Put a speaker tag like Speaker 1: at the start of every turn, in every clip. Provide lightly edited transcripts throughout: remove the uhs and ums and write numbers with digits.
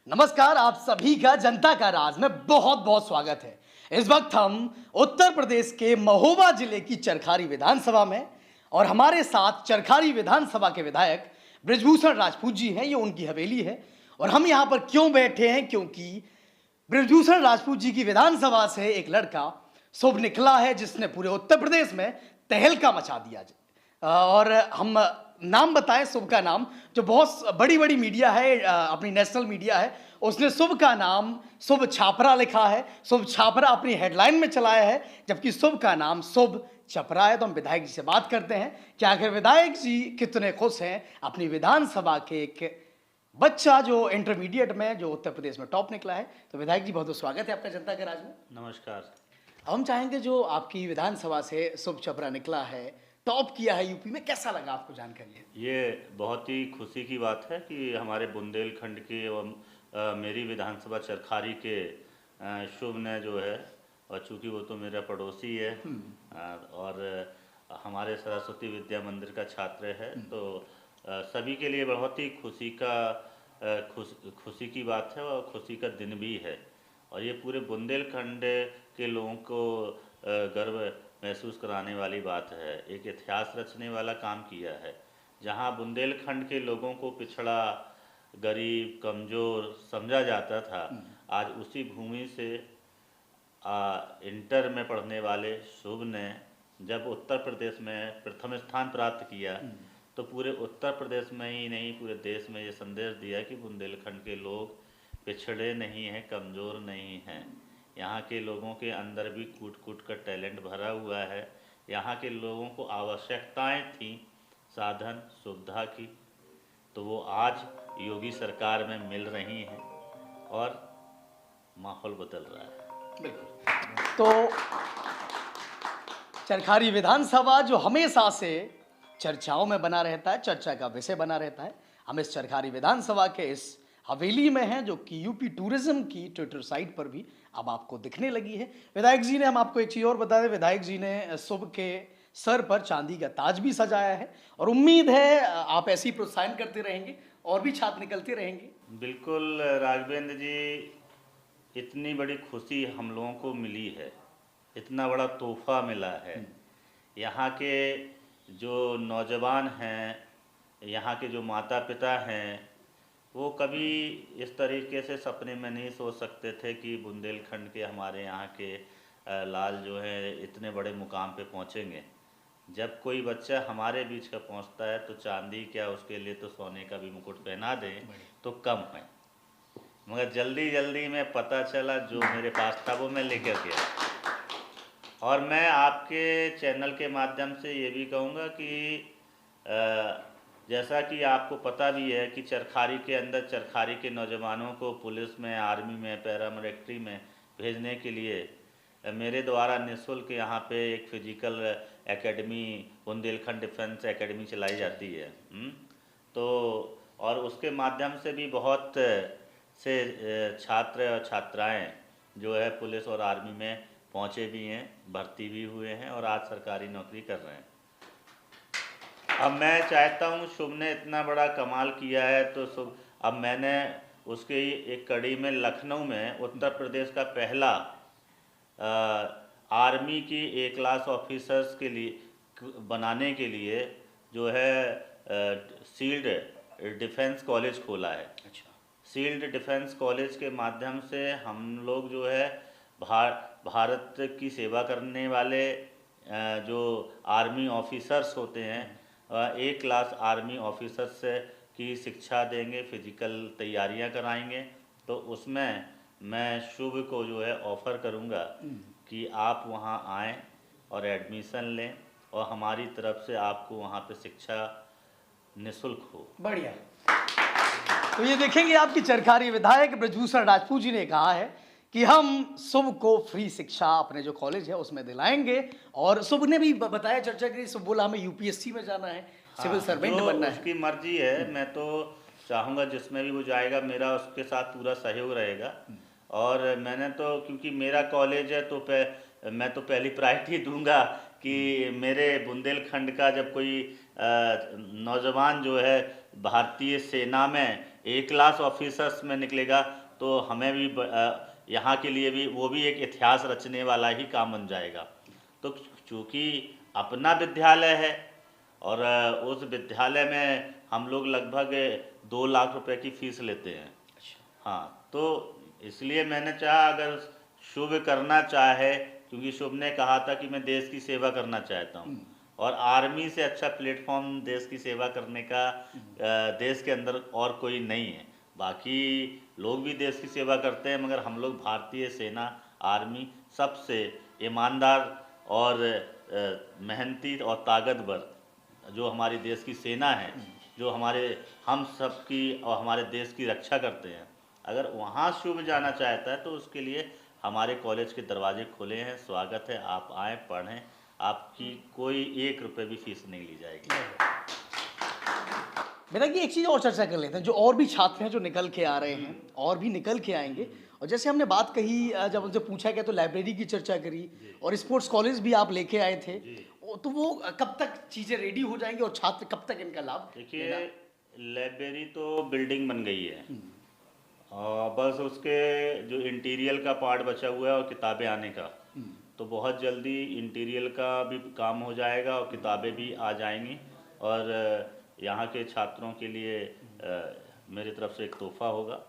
Speaker 1: नमस्कार, आप सभी का जनता का राज में बहुत बहुत स्वागत है। इस वक्त हम उत्तर प्रदेश के महोबा जिले की चरखारी विधानसभा में और हमारे साथ चरखारी विधानसभा के विधायक बृजभूषण राजपूत जी हैं। ये उनकी हवेली है और हम यहाँ पर क्यों बैठे हैं, क्योंकि बृजभूषण राजपूत जी की विधानसभा से एक लड़का शुभ निकला है जिसने पूरे उत्तर प्रदेश में तहलका मचा दिया। और हम नाम बताएं शुभ का नाम, जो बहुत बड़ी बड़ी मीडिया है, अपनी नेशनल मीडिया है, उसने शुभ का नाम शुभ छापरा लिखा है। शुभ छापरा अपनी हेडलाइन में चलाया है, जबकि शुभ का नाम शुभ छपरा है। तो हम विधायक जी से बात करते हैं कि आखिर विधायक जी कितने खुश हैं अपनी विधानसभा के एक बच्चा जो इंटरमीडिएट में, जो उत्तर प्रदेश में टॉप निकला है। तो विधायक जी बहुत बहुत स्वागत है आपका जनता के राज में।
Speaker 2: नमस्कार।
Speaker 1: हम चाहेंगे जो आपकी विधानसभा से शुभ छपरा निकला है, टॉप किया है यूपी में, कैसा लगा आपको जानकारी है?
Speaker 2: ये बहुत ही खुशी की बात है कि हमारे बुंदेलखंड के एवं मेरी विधानसभा चरखारी के शुभ ने जो है, और चूँकि वो तो मेरा पड़ोसी है और हमारे सरस्वती विद्या मंदिर का छात्र है, तो सभी के लिए बहुत ही खुशी की बात है और खुशी का दिन भी है। और ये पूरे बुंदेलखंड के लोगों को गर्व महसूस कराने वाली बात है। एक इतिहास रचने वाला काम किया है, जहाँ बुंदेलखंड के लोगों को पिछड़ा, गरीब, कमज़ोर समझा जाता था। आज उसी भूमि से इंटर में पढ़ने वाले शुभ ने जब उत्तर प्रदेश में प्रथम स्थान प्राप्त किया, तो पूरे उत्तर प्रदेश में ही नहीं, पूरे देश में ये संदेश दिया कि बुंदेलखंड के लोग पिछड़े नहीं हैं, कमज़ोर नहीं हैं। यहाँ के लोगों के अंदर भी कूट कूट कर टैलेंट भरा हुआ है। यहाँ के लोगों को आवश्यकताएं थी साधन सुविधा की, तो वो आज योगी सरकार में मिल रही हैं और माहौल बदल रहा है।
Speaker 1: बिल्कुल। तो चरखारी विधानसभा जो हमेशा से चर्चाओं में बना रहता है, चर्चा का विषय बना रहता है, हम इस चरखारी विधानसभा के इस हवेली में हैं, जो कि यूपी टूरिज्म की ट्विटर साइट पर भी अब आपको दिखने लगी है। विधायक जी ने, हम आपको एक चीज़ और बता दें, विधायक जी ने शुभ के सर पर चांदी का ताज भी सजाया है और उम्मीद है आप ऐसे ही प्रोत्साहन करते रहेंगे और भी छात्र निकलते रहेंगे।
Speaker 2: बिल्कुल राघवेंद्र जी, इतनी बड़ी खुशी हम लोगों को मिली है, इतना बड़ा तोहफा मिला है। यहाँ के जो नौजवान हैं, यहाँ के जो माता पिता हैं, वो कभी इस तरीके से सपने में नहीं सोच सकते थे कि बुंदेलखंड के हमारे यहाँ के लाल जो है इतने बड़े मुकाम पे पहुँचेंगे। जब कोई बच्चा हमारे बीच का पहुँचता है तो चांदी क्या, उसके लिए तो सोने का भी मुकुट पहना दें तो कम है। मगर जल्दी जल्दी में पता चला, जो मेरे पास था वो मैं लेकर गया। और मैं आपके चैनल के माध्यम से ये भी कहूँगा कि जैसा कि आपको पता भी है कि चरखारी के अंदर चरखारी के नौजवानों को पुलिस में, आर्मी में, पैरामिलिट्री में भेजने के लिए मेरे द्वारा निःशुल्क यहाँ पे एक physical academy, Bundelkhand defence academy चलाई जाती है। तो और उसके माध्यम से भी बहुत से छात्र और छात्राएँ जो है पुलिस और आर्मी में पहुँचे भी हैं, भर्ती भी हुए हैं और आज सरकारी नौकरी कर रहे हैं। अब मैं चाहता हूँ, शुभ ने इतना बड़ा कमाल किया है तो शुभ, अब मैंने उसके एक कड़ी में लखनऊ में उत्तर प्रदेश का पहला आर्मी की ए क्लास ऑफिसर्स के लिए बनाने के लिए जो है शील्ड डिफेंस कॉलेज खोला है।
Speaker 1: अच्छा।
Speaker 2: शील्ड डिफेंस कॉलेज के माध्यम से हम लोग जो है भारत की सेवा करने वाले जो आर्मी ऑफिसर्स होते हैं, ए क्लास आर्मी ऑफिसर्स की शिक्षा देंगे, फिजिकल तैयारियां कराएंगे। तो उसमें मैं शुभ को जो है ऑफ़र करूंगा कि आप वहां आएँ और एडमिशन लें और हमारी तरफ से आपको वहां पे शिक्षा निःशुल्क हो।
Speaker 1: बढ़िया। तो ये देखेंगे आपकी चरखारी विधायक बृजभूषण राजपूत जी ने कहा है कि हम शुभ को फ्री शिक्षा अपने जो कॉलेज है उसमें दिलाएंगे। और शुभ ने भी बताया चर्चा के लिए, शुभ बोला हमें यूपीएससी में जाना है, सिविल सर्वेंट बनना है।
Speaker 2: उसकी मर्जी है, मैं तो चाहूँगा जिसमें भी वो जाएगा मेरा उसके साथ पूरा सहयोग रहेगा। और मैंने तो, क्योंकि मेरा कॉलेज है तो मैं तो पहली प्रायोरिटी दूंगा कि मेरे बुंदेलखंड का जब कोई नौजवान जो है भारतीय सेना में ए क्लास ऑफिसर्स में निकलेगा तो हमें भी यहाँ के लिए भी वो भी एक इतिहास रचने वाला ही काम बन जाएगा। तो चूँकि अपना विद्यालय है और उस विद्यालय में हम लोग लगभग 2 लाख रुपए की फीस लेते हैं। हाँ, तो इसलिए मैंने चाहा अगर शुभ करना चाहे, क्योंकि शुभ ने कहा था कि मैं देश की सेवा करना चाहता हूँ और आर्मी से अच्छा प्लेटफॉर्म देश की सेवा करने का देश के अंदर और कोई नहीं है। बाकी लोग भी देश की सेवा करते हैं, मगर हम लोग भारतीय सेना आर्मी सबसे ईमानदार और मेहनती और ताकतवर जो हमारी देश की सेना है, जो हमारे हम सब की और हमारे देश की रक्षा करते हैं, अगर वहाँ शुभ जाना चाहता है तो उसके लिए हमारे कॉलेज के दरवाजे खुले हैं, स्वागत है, आप आएँ पढ़ें, आपकी कोई 1 रुपये भी फीस नहीं ली जाएगी।
Speaker 1: बेटा कि एक चीज़ और चर्चा कर लेते हैं, जो और भी छात्र हैं जो निकल के आ रहे हैं और भी निकल के आएंगे, और जैसे हमने बात कही, जब उनसे पूछा गया तो लाइब्रेरी की चर्चा करी और स्पोर्ट्स कॉलेज भी आप लेके आए थे, तो वो कब तक चीज़ें रेडी हो जाएंगी और छात्र कब तक इनका लाभ?
Speaker 2: देखिए, लाइब्रेरी तो बिल्डिंग बन गई है और बस उसके जो इंटीरियर का पार्ट बचा हुआ है और किताबें आने का, तो बहुत जल्दी इंटीरियर का भी काम हो जाएगा और किताबें भी आ जाएंगी और यहाँ के छात्रों के लिए मेरी तरफ से एक तोहफा होगा।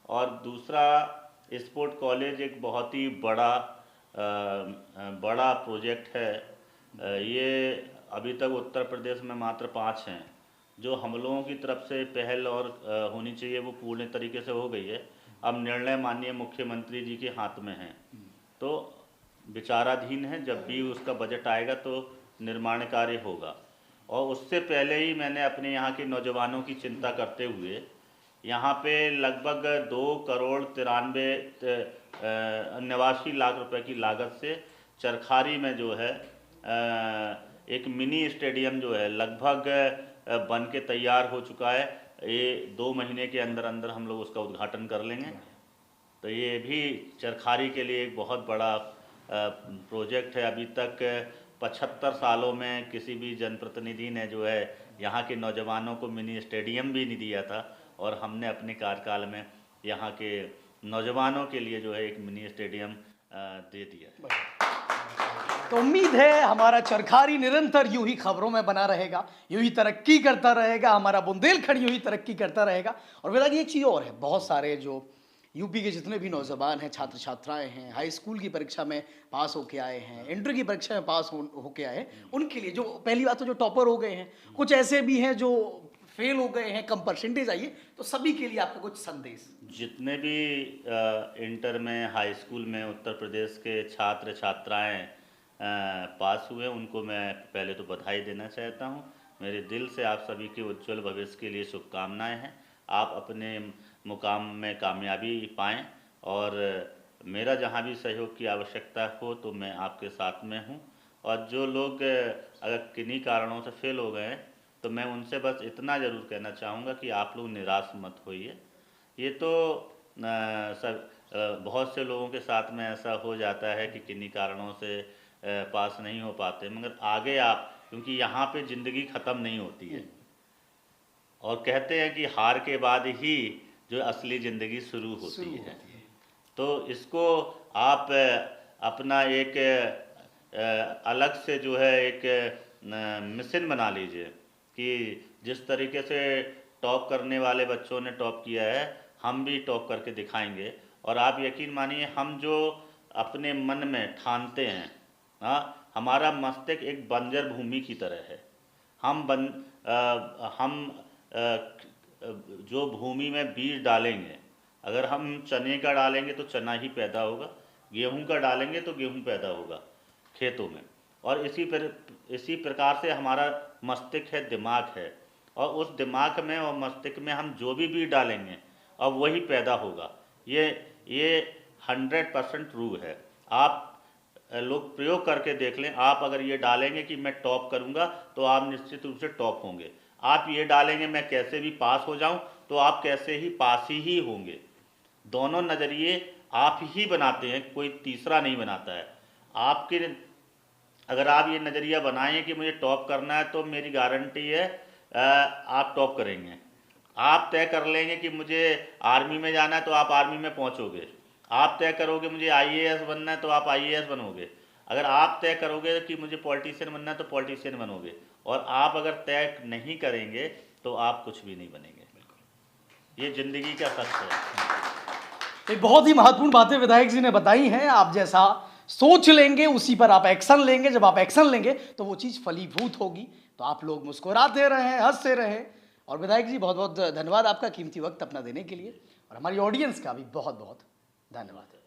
Speaker 2: और दूसरा, स्पोर्ट कॉलेज एक बहुत ही बड़ा प्रोजेक्ट है। ये अभी तक उत्तर प्रदेश में मात्र 5 हैं। जो हम लोगों की तरफ से पहल और होनी चाहिए वो पूर्ण तरीके से हो गई है। अब निर्णय माननीय मुख्यमंत्री जी के हाथ में है, तो विचाराधीन है, जब भी उसका बजट आएगा तो निर्माण कार्य होगा। और उससे पहले ही मैंने अपने यहाँ के नौजवानों की चिंता करते हुए यहाँ पे लगभग 2,93,89,00,000 रुपए की लागत से चरखारी में जो है एक मिनी स्टेडियम जो है लगभग बन के तैयार हो चुका है। ये 2 महीने के अंदर अंदर हम लोग उसका उद्घाटन कर लेंगे। तो ये भी चरखारी के लिए एक बहुत बड़ा प्रोजेक्ट है। अभी तक 75 सालों में किसी भी जनप्रतिनिधि ने जो है यहाँ के नौजवानों को मिनी स्टेडियम भी नहीं दिया था, और हमने अपने कार्यकाल में यहाँ के नौजवानों के लिए जो है एक मिनी स्टेडियम दे दिया है।
Speaker 1: तो उम्मीद है हमारा चरखारी निरंतर यूं ही खबरों में बना रहेगा, यूं ही तरक्की करता रहेगा, हमारा बुंदेलखंड यूं ही तरक्की करता रहेगा। और बेटा एक चीज़ और है, बहुत सारे जो यूपी के जितने भी नौजवान हैं, छात्र छात्राएं हैं, हाई स्कूल की परीक्षा में पास होके आए हैं, इंटर की परीक्षा में पास होके आए हैं, उनके लिए जो पहली बात तो जो टॉपर हो गए हैं, कुछ ऐसे भी हैं जो फेल हो गए हैं, कम परसेंटेज आई है, तो सभी के लिए आपका कुछ संदेश?
Speaker 2: जितने भी इंटर में, हाई स्कूल में उत्तर प्रदेश के छात्र छात्राएं पास हुए, उनको मैं पहले तो बधाई देना चाहता हूं। मेरे दिल से आप सभी के उज्जवल भविष्य के लिए शुभकामनाएं हैं। आप अपने मुकाम में कामयाबी पाएं और मेरा जहां भी सहयोग की आवश्यकता हो तो मैं आपके साथ में हूं। और जो लोग अगर किन्हीं कारणों से फेल हो गए हैं तो मैं उनसे बस इतना ज़रूर कहना चाहूँगा कि आप लोग निराश मत होइए। ये तो बहुत से लोगों के साथ में ऐसा हो जाता है कि किन्हीं कारणों से पास नहीं हो पाते, मगर आगे आप, क्योंकि यहाँ पे ज़िंदगी ख़त्म नहीं होती है और कहते हैं कि हार के बाद ही जो असली ज़िंदगी शुरू होती है। तो इसको आप अपना एक अलग से जो है एक मिशन बना लीजिए कि जिस तरीके से टॉप करने वाले बच्चों ने टॉप किया है, हम भी टॉप करके दिखाएंगे। और आप यकीन मानिए, हम जो अपने मन में ठानते हैं, हमारा मस्तिष्क एक बंजर भूमि की तरह है। हम जो भूमि में बीज डालेंगे, अगर हम चने का डालेंगे तो चना ही पैदा होगा, गेहूं का डालेंगे तो गेहूं पैदा होगा खेतों में। और इसी प्रकार से हमारा मस्तिष्क है, दिमाग है, और उस दिमाग में और मस्तिष्क में हम जो भी बीज डालेंगे अब वही पैदा होगा। ये 100% ट्रू है। आप लोग प्रयोग करके देख लें। आप अगर ये डालेंगे कि मैं टॉप करूंगा तो आप निश्चित रूप से टॉप होंगे। आप ये डालेंगे मैं कैसे भी पास हो जाऊं तो आप कैसे ही पास ही होंगे। दोनों नज़रिए आप ही बनाते हैं, कोई तीसरा नहीं बनाता है। आपके अगर आप ये नज़रिया बनाएं कि मुझे टॉप करना है तो मेरी गारंटी है आप टॉप करेंगे। आप तय कर लेंगे कि मुझे आर्मी में जाना है तो आप आर्मी में पहुंचोगे। आप तय करोगे मुझे आईएएस बनना है तो आप आईएएस बनोगे। अगर आप तय करोगे कि मुझे पॉलिटिशियन बनना है तो पॉलिटिशियन बनोगे। और आप अगर तय नहीं करेंगे तो आप कुछ भी नहीं बनेंगे। ये जिंदगी का सच है।
Speaker 1: एक बहुत ही महत्वपूर्ण बातें विधायक जी ने बताई हैं। आप जैसा सोच लेंगे उसी पर आप एक्शन लेंगे। जब आप एक्शन लेंगे तो वो चीज़ फलीभूत होगी। तो आप लोग मुस्कुराते रहें, हंसते रहें। और विधायक जी बहुत बहुत धन्यवाद आपका कीमती वक्त अपना देने के लिए, और हमारी ऑडियंस का भी बहुत बहुत धन्यवाद।